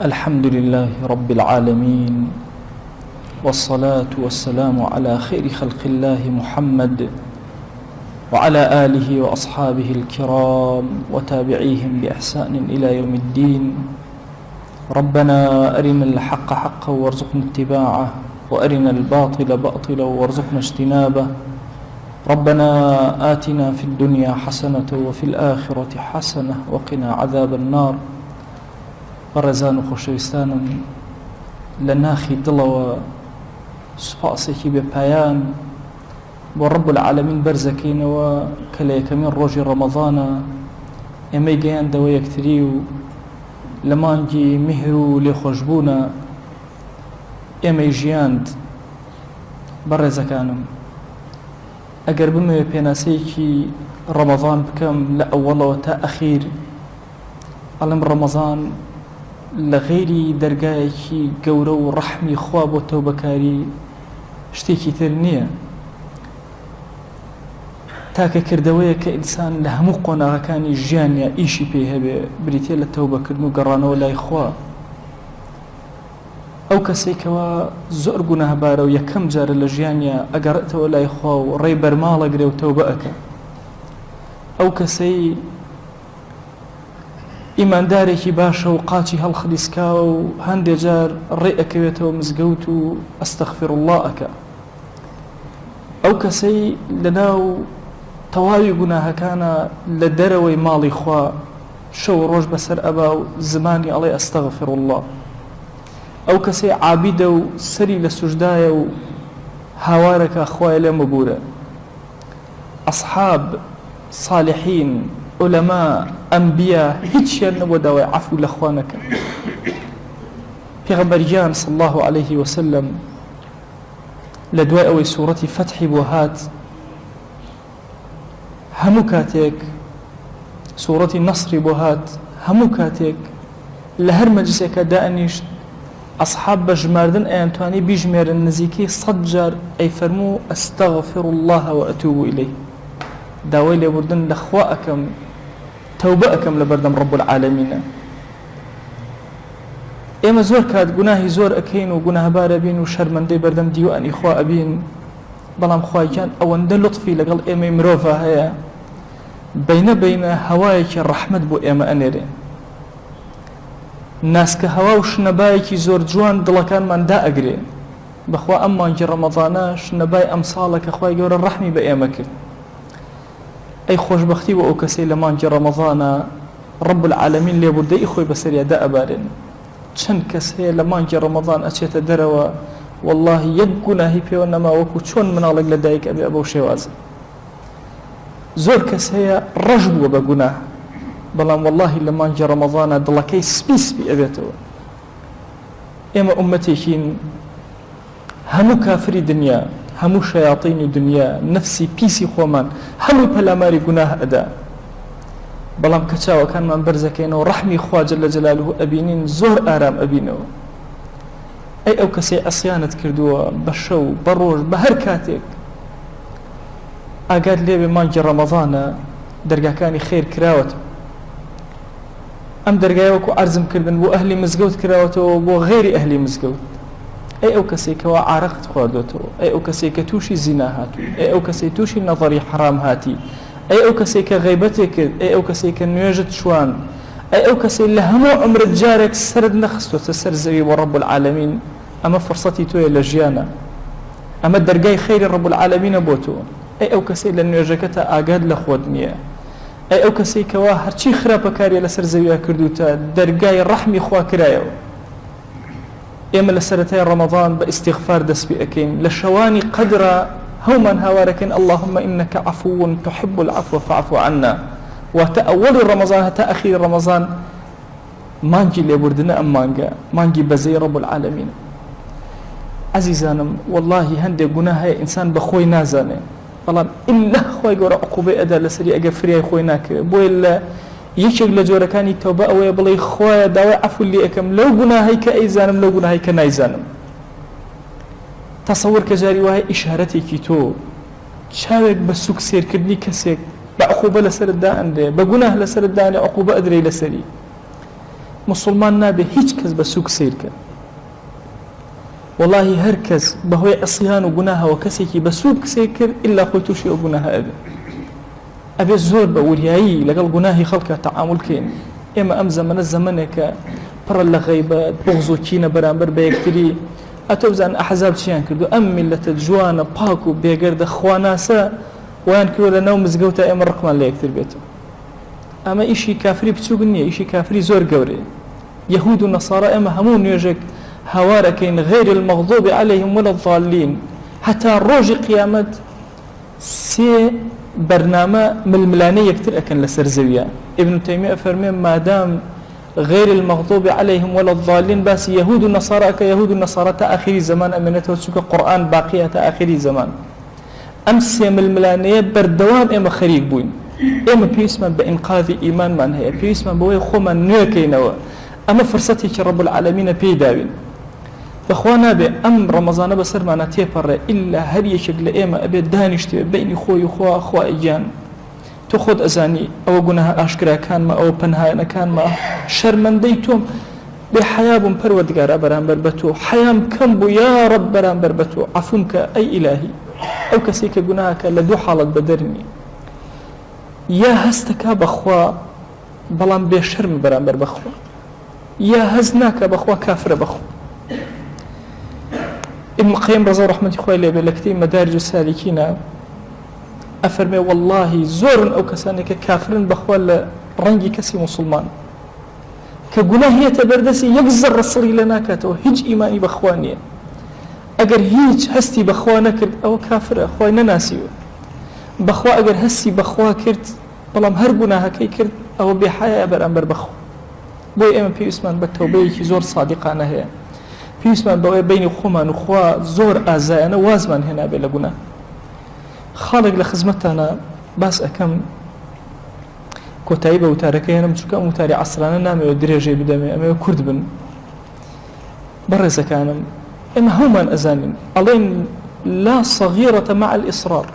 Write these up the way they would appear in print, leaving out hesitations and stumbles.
الحمد لله رب العالمين، والصلاة والسلام على خير خلق الله محمد وعلى آله وأصحابه الكرام وتابعيهم بإحسان إلى يوم الدين. ربنا أرنا الحق حقا وارزقنا اتباعه، وأرنا الباطل باطلا وارزقنا اجتنابه. ربنا آتنا في الدنيا حسنة وفي الآخرة حسنة وقنا عذاب النار. بەڕێزان و خۆشەویستانم، لە ناخی دڵەوە سوپاسێکی بێپایان بۆ ڕەب العالەمین بەرزەکەینەوە کە لە یەکەمین ڕۆژی ڕەمەضانە ئێمەی گەیاندەوە یەکتری و لە مانگی میهر و لێخۆشبوونە ئێمەی ژیاند. بەڕێزەکانم، ئەگەر بمەوێ پێناسەیەکی ڕەمەضان بکەم لە ئەوڵەوە تا ئەخیر، ئەڵێم ڕەمەضان لە غەیری دەرگایەکی گەورە و ڕەحمی خوا بۆ تەوبەکاری شتێکی تر نییە. تاکەکردەوەیە کە ئینسان لە هەموو قۆناغەکانی ژیانیا ئیشی پێی هەبێ بریتێ لە تەوبەکردن و گەڕانەوە لای خوا. ئەو کەسێکەوە زۆر گوناهبارە و یەکەم جارە لە ژیانیا ئەگەڕێتەوە لای خوا و ڕێی بەرماڵەگرێ و تەوبە ئەکە. ئەو کەسەی ئیماندارێکی باشە و قاچی هەڵخلیسکاوە و هەندێک جار ڕێ ئەکەوێتەوە مزگەوت و ئەستەغفر الله ئەکە. ئەو کەسەی لەناو تەواوی گوناهەکانە لە دەرەوەی ماڵی خوا شەو ڕۆژ بەسەر ئەبا و زمانی ئەڵێ ئەستەغفر الله. ئەو کەسەی عابیدە و سەری لە سوژدایە و هاوارەکە خوایە لێ مەبورە. ئەصحاب، صالحین، علەما، ئەنبیا هیچیان نەبووە داوای عەفو لە خوا نەکەن. پێغەمبەریان صلی الله عليه وسلم لە دوای ئەوەی سوورەتی فەتحی بۆ هات، هەموو کاتێک سوورەتی نەسری بۆ هات، هەموو کاتێک لە هەر مەجلیسێکە دائەنیشت، ئەصحاب بە ژماردن ئەیانتوانی بیژمێرن نزیکەی 100 جار ئەیفەرموو ئەستەغفر الله وئەتوب ئیلەیه. داوای لێبوردن لە خوا ئەکەم، تەوبە ئەکەم لە بەردەم ڕەب العالەمینە. ئێمە زۆر کات گوناهی زۆر ئەکەین و گوناهبارە بین و شەرمەندەی بەردەم دیوانی خوا ئەبین، بەڵام خوایان ئەوەندە لوتفی لەگەڵ ئێمەی مرۆڤە هەیە، بەینە هەوایەکی ڕەحمەت بۆ ئێمە ئەنێرێ. ناسکە هەوا و شنەبایەکی زۆر جوان دڵەکانمان دائەگرێ. بەخوا ئەم مانگی ڕەمەضانە شنەبای ئەم ساڵە کە خوای گەورە ڕەحمی بە ئێمە کرد. ئەی خۆشبەختی بۆ ئەو کەسەی لە مانگی ڕەمەضانە ڕەب العالەمین لێبوردەی خۆی بەسەریا دائەبارێن. چەند کەس هەیە لە مانگی ڕەمەضان ئەچێتە دەرەوە، واللهی یەک گوناهی پێوە نەما وەکو چۆن مناڵێک لە دایک ئەبێ بەو شێوازە. زۆر کەس هەیە ڕەش بووە بە گوناه، بەڵام واللهی لە مانگی ڕەمەضانە دڵەکەی سپی ئەبێتەوە. ئێمە ئومەتێکین هەموو کافری دنیا، هەموو شەیاطینی دنیا، نەفسی پیسی خۆمان هەمووی پەلاماری گوناه ئەدا، بەڵام کە چاوەکانمان بەرزەکەینەوە ڕەحمی خوا جەل جەلالوه ئەبینین، زۆر ئارام ئەبینەوە. ئەی ئەو کەسەی ئەسیانت کردووە بە شەو بە ڕۆژ بە هەر کاتێک، ئاگات لێبێ مانگی ڕەمەضانە دەرگاکانی خێر کراوەتەوە. ئەم دەرگای وەکو عەرزم کردن بۆ ئەهلی مزگەوت کراوەتەوە بۆ غێری ئەهلی مزگەوت. ئەی ئەو کەسێکەوە عارەقت خواردوێتەوە، ئەی ئەو کەسێک کە تووشی زینا هاتووی، ئەی ئەو کەسێک تووشی نەظەری حرام هاتی، ئەی ئەو کەسێک کە غەیبەتێک کرد، ئەی ئەو کەسێک کە نوێژت شوان، ئەی ئەو کەسێک لە هەموو عمرت جارێک سەرت نەخستوتە سەر زەوی بۆ ڕەب العالەمین. ئەمە فڕسەتی تۆیە لە ژیانە، ئەمە دەرگای خەیری ڕەب العالەمینە بۆ تۆ. ئەی ئەو کەسێک لە نوێژەکەتە ئاگاد لە خۆت نییە، ئەی ئەو کەسێکەوە هەرچی خراپەکاریە لەسەر زەویە کردوتە دەرگای ڕەحمی خوا کرایەوە. ئێمە لە سەرەتای ڕەمەضان بە ئیستیغفار دەست پێ ئەکەین، لە شەوانی قەدرە هەومان هاوارەکەین اللهم إنك عفو تحب العفو فاعف عنا. واتە ئەوەڵی ڕەمەضان هەتا ئەخیری ڕەمەضان مانگی لێبوردنە ئەم مانگە، مانگی بەزەی ڕەب العالەمینە. عەزیزانم، واللهی هەندێک گوناه هەیە ئینسان بە خۆی نازانێ، بەڵام ئیلا خوای گەورە عقوبەی ئەدا لەسەری ئەگەر فریای خۆی ناکرێت. بۆیە لە یەکێک لە جۆرەکانی تەوبە ئەوەیە بڵێ خوایە داوای عەفو لێ ئەەکەم لەو گوناهەی کە ئەیزانم، لەو گوناهەی کە نایزانم. تەسەوور کە جاری وایە ئیشارەتێکی تۆ چاوێک بە سوک سێرکردنی کەسێک بە عقوبە لەسەرت دائەندێ، بە گوناه لەسەرت دائەنێ، عقوبە ئەدرێی لەسەری. مسلمان نابێ هیچ کەس بە سووک سیر کرد والله هەر کەس بەهۆی عسیان و گوناهەوە کەسێکی بە سووک سیر کرد ئللا خۆی تووشی ئەو گوناهە ئەبێ زۆر بە وریایی لەگەڵ گوناهی خەڵکە تەعامل بکەین ئێمە ئەم زەمانە زەمانێکە پڕە لە غەیبەت بغض و کینە بەرامبەر بە یەکتری ئەتۆ بزان ئەحزاب چیان کردو ئەم میلەتە جوانە پاک و بێگەردە خواناسە ویان کردوە لە ناو مزگەوتە ئێمە ڕقمان لە یەکتر بێتەوە ئەمە ئیشی کافری بچووک نییە ئیشی کافری زۆر گەورەیە یەهود و نەسارا ئێمە هەموو نوێژێک هاوارەکەین غەیر المەغضوب عەلەیهم ولا الضالین هەتا ڕۆژی قیامەت سێ بەرنامە ململانەی یەکتر ئەکەن لەسەر زەویە ابن تەیمیە فەرمێ مادام غير المغضوب عليهم ولا الضالين بس يهود والنصارى كيهود والنصارى تا آخر زمان أمنته وسوق القرآن باقية تا آخر زمان أمس يوم الملانية بردوام إما خريج بوين إما بيسمن بإنقاذ إيمان من هي بيسمن بوي خوما نيوكينوا أما فرصتي كرب العالمين بيداوين إخوانا بأم رمضان بسر معنا تيبر إلا هري شكل إما أبي دانشتي بين خوي وخوا أخوا إيجان تخود أزاني أو جناها أشكرا كان ما أو بنها أنا كان ما شرمنديتم بحيابهم پروردگار برانبر بتو حيام كم بو يا رب برانبر بتو عفونك أي إلهي أو كسيك جناهك لدو حالة بدرني يا هستك بخوا بلان بشرم برانبر بخوا يا هزناك بخوا كافر بخوا ابن القيم رضي رحمة خوي لي بلكتي مدارج السالكين أفرمي والله زور أو كسانك كافرين بخوال رنجي كسي مسلمان كجناهية تبردسي يجزر الصري لنا كاتو هج إيماني بخوانية أجر هيج هستي بخوانا كرت أو كافر أخواننا ناسيو بخوا أجر هسي بخوا كرت بلام هر جناها كي كرت أو بحياة برأمبر بخو بوي إما في اسمان بتوبي كي زور صادقانة هي في اسمان بوي بين خوما نخوا زور أزانا وازمان هنا بلا جناه خالق لخزمتنا بس أكم كتايبة وتاركة أنا مشكلة متاري عصرنا نامي ودرجة بدمي أما كرد بن برزة كانم إما هما أزانين ألين لا صغيرة مع الإصرار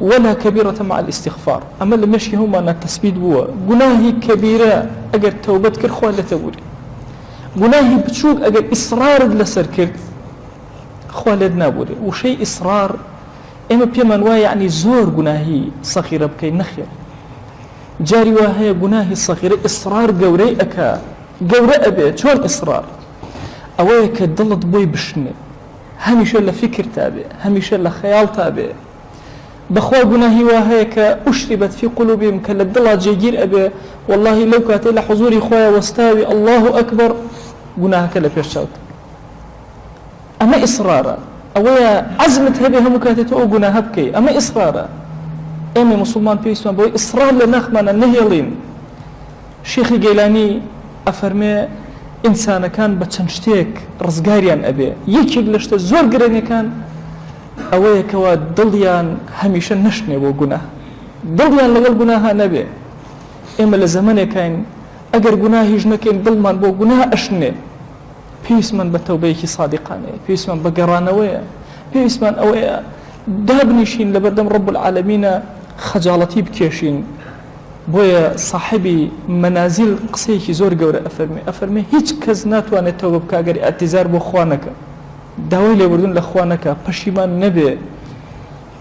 ولا كبيرة مع الاستغفار أما اللي مشي هما التثبيت بوا جناهي كبيرة أجر توبت كر خوان لتبوري جناهي بتشوك أجر إصرار لسر كرت خوالد نابوري وشيء إصرار إما بيمن واه يعني زور جناهي صغيرة بكي نخير جاري واه جناهي صغيرة إصرار جوري أكا جوري أبي شون إصرار أويك ضلت بوي بشني هميشه لفكر تابع هميشه لخيال تابع بخوا جناهي واه أشربت في قلوبهم كلا ضلت جيجير أبي والله لو كانت إلى حضوري خويا واستاوي الله أكبر جناها كلا بيرشاوت أما إصرارا أويا عزمت هبه هم كاتتو أوجنا هبكي أما إصرارا أمي مسلمان بيسمان بوي إصرار لنخمنا نهيلين شيخ جيلاني أفرمي إنسان كان بتشنشتيك رزقاريان أبي يكيد لشت زور قرني كان أويا كوا دليان هميشا نشني وجنا دليان لقل جناها نبي إما لزمانه كان أجر جناهي جنكين دلمان بو جناها أشني بيسمان بتوبيكي صادقانه بيسمان بقرانوية بيسمان أويا دابنيشين لبردم رب العالمين خجالتي بكيشين بويا صاحبي منازل قصيكي زور قورة أفرمي هيج كز ناتواني توبة بكاقري اعتذار بو خوانك داوي لي بردون لخوانك بشيمان نبي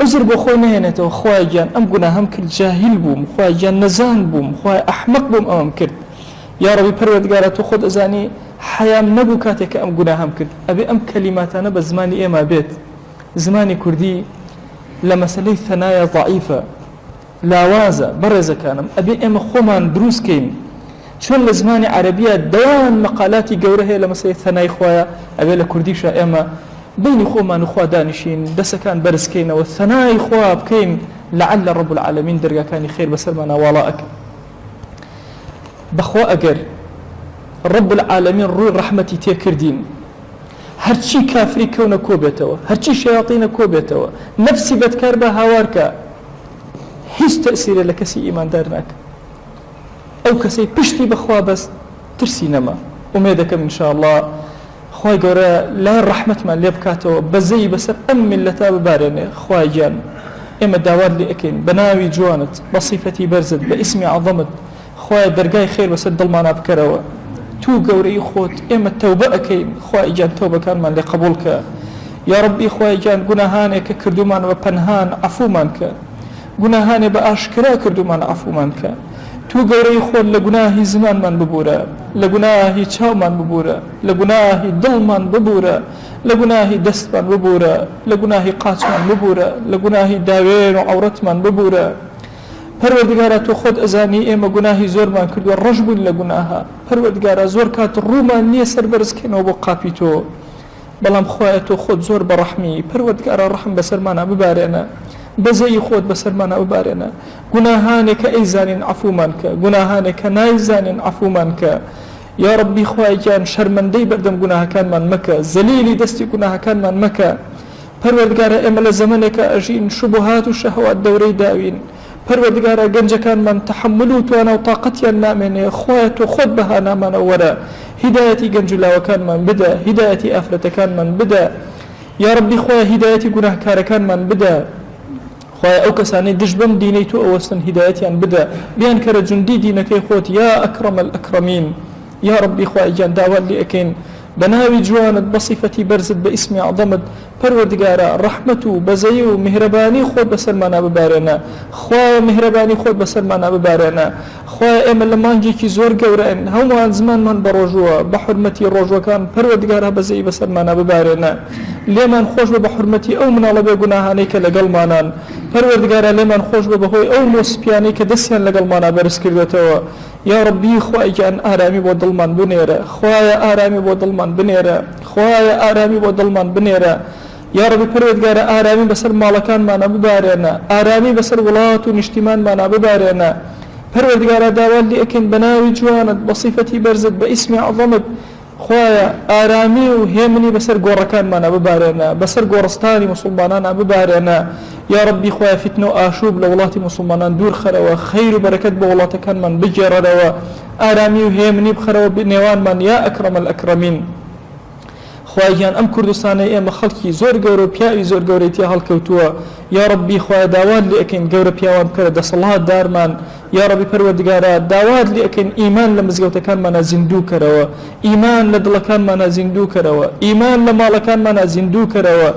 عذر بو خوانه هنتو خواي جان أم قنا هم كل جاهل بوم خواي جان نزان بوم خواي أحمق بوم أمام كرد يا ربي پروردگارا تو خود ازاني حيام نبو كاتك أم قناهم كرد أبي أم كلماتنا بزماني إما بيت زماني كردي لمسألة ثنايا ضعيفة لاوازة برزة كانم أبي إما خومان دروس كين شون لزماني عربية دوان مقالاتي قوره لمسألة ثنايا خوايا أبي لكرديشا إما بين خومان وخوا دانشين دسا كان برز كين والثنايا خوا بكين لعل رب العالمين درقا كان خير بسلمنا ولاءك بخوا أجر رب العالمين روي رحمتي تيكردين هرشي كافري كون كوبيتوا هرشي شياطين كوبيتوا نفسي بتكار بها هواركا هيش تأثير لكسي إيمان دارناك أو كسي بشتي بخوا بس ترسي نما أميدكم إن شاء الله خواي قورا لا الرحمة ما اللي بكاتوا بزي بسر أم ملتا ببارني خواي جان إما داوار لي أكين بناوي جوانت بصفتي برزد باسمي عظمت خوای دەرگای خێر بەسەر دڵمانە بکەرەوە تو گەورەی خۆت ئێمە تەوبە ئەەکەین خوای گیان تەوبەکانمان لێ قبول کە یا ربی خوای گیان گوناهانێک کە کردومان بە پەنهان عەفومان کە گوناهانێ بە ئاشکرا کردومان عەفومان کە تو گەورەی خۆت لە گوناهی زمانمان ببوورە لە گوناهی چاومان ببوورە لە گوناهی دڵمان ببوورە لە گوناهی دەستمان ببوورە لە گوناهی قاچمان ببوورە لە گوناهی داوێن و عەورەتمان ببوورە پەروەردگارە تۆ خۆت ئەزانی ئێمە گوناهی زۆرمان کردووە ڕەش بووین لە گوناها پەروەردگارە زۆر کات ڕوومان نییە سەربەرزکەینەوە بۆ قاپی تۆ بەڵام خوایە تۆ خۆت زۆر بەڕەحمی پەروەردگارە ڕەحم بەسەرمانە ببارێنە بەزەی خۆت بەسەرمانە ببارێنە گوناهانێک کە ئەیزانین عەفومان کە گوناهانێک کە نایزانین عەفومان کە یا ربی خوای گیان شەرمەندەی بەردەم گوناهەکانمان مەکە زەلیلی دەستی گوناهەکانمان مەکە پەروەردگارە ئێمە لە زەمانێکە ئەژین شوبهات و شەهوات دەورەی داوین پەروەردگارە گەنجەکانمان تەحمل و توانە و تاقەتیان نامێنێ خوایە تۆ خۆت بەها نامانە وەرە هیدایەتی گەنجولاوەکانمان بدە هیدایەتی ئافرەتەکانمان بدە یا ربی خوای هیدایەتی گوناهکارەکانمان بدە خوای ئەو کەسانەی دژ بەم دینەی تۆ ئەوەستن هیدایەتیان بدە بیان کەرە جوندی دینەکەی خۆت یا ئەکرەم الئەکرەمین یا ربی خوای گیان داوات لێ ئەکەین بناوي جوانت بصفتي برزت باسمي عظمت پروردگارا رحمت و بزي و مهرباني خود بسلمانا ببارنا خواه مهرباني خود بسلمانا ببارنا خواه اما لمانجي كي زور قورئن همان زمان من بروجوا بحرمتي روجوا كان پروردگارا بزي بسلمانا ببارنا لمن خوش بحرمتي او من الله بگناهاني كلقل مانان پروردگارا لمن خوش بهوي او موسبياني كدسيان لقل مانا برس كردتوا يا ربي خواهي جان آرامي بو ظلمان بنيرا خواهي آرامي بو ظلمان بنيرا خواهي آرامي بو ظلمان بنيرا يا ربي پروردگار آرامي بسر مالكان مانا ببارينا آرامي بسر ولات و نشتمان مانا ببارينا پروردگار داوال لي اكن بناوي جوانت بصفتي برزت باسم عظمت خواهي آرامي و هيمني بسر قوركان مانا ببارينا بسر قورستاني مسلمانانا ببارينا يا ربي خويا فتنة آشوب لولاتي مسلمان دور خروا خير وبركة بولاتك كان من بجر روا آرامي وهيمني بخروا بنيوان من يا أكرم الأكرمين خويا جان أم كردستان إما خلقي زور جورو بياي زور جوريتي هالكوتوا يا ربي خويا داواد لأكن جورو بياوان كرد صلاة دارمان يا ربي پروردگارا داواد لأكن إيمان لمزجوت كان منا زندو كروا إيمان لدل كان منا زندو كروا إيمان لمال كان منا زندو كروا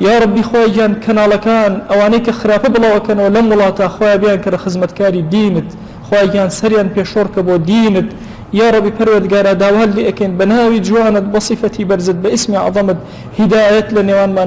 يا ربي خويا جان كنالكان اوانيك خرافه بلا وكان ولم ولاتا خويا بيان كر خدمتكاري دينت خويا جان سريان بيشورك بو دينت يا ربي پروردگارا داوال لي اكن بناوي جوانت بصفتي برزت باسم عظمت هداية لنيوان ما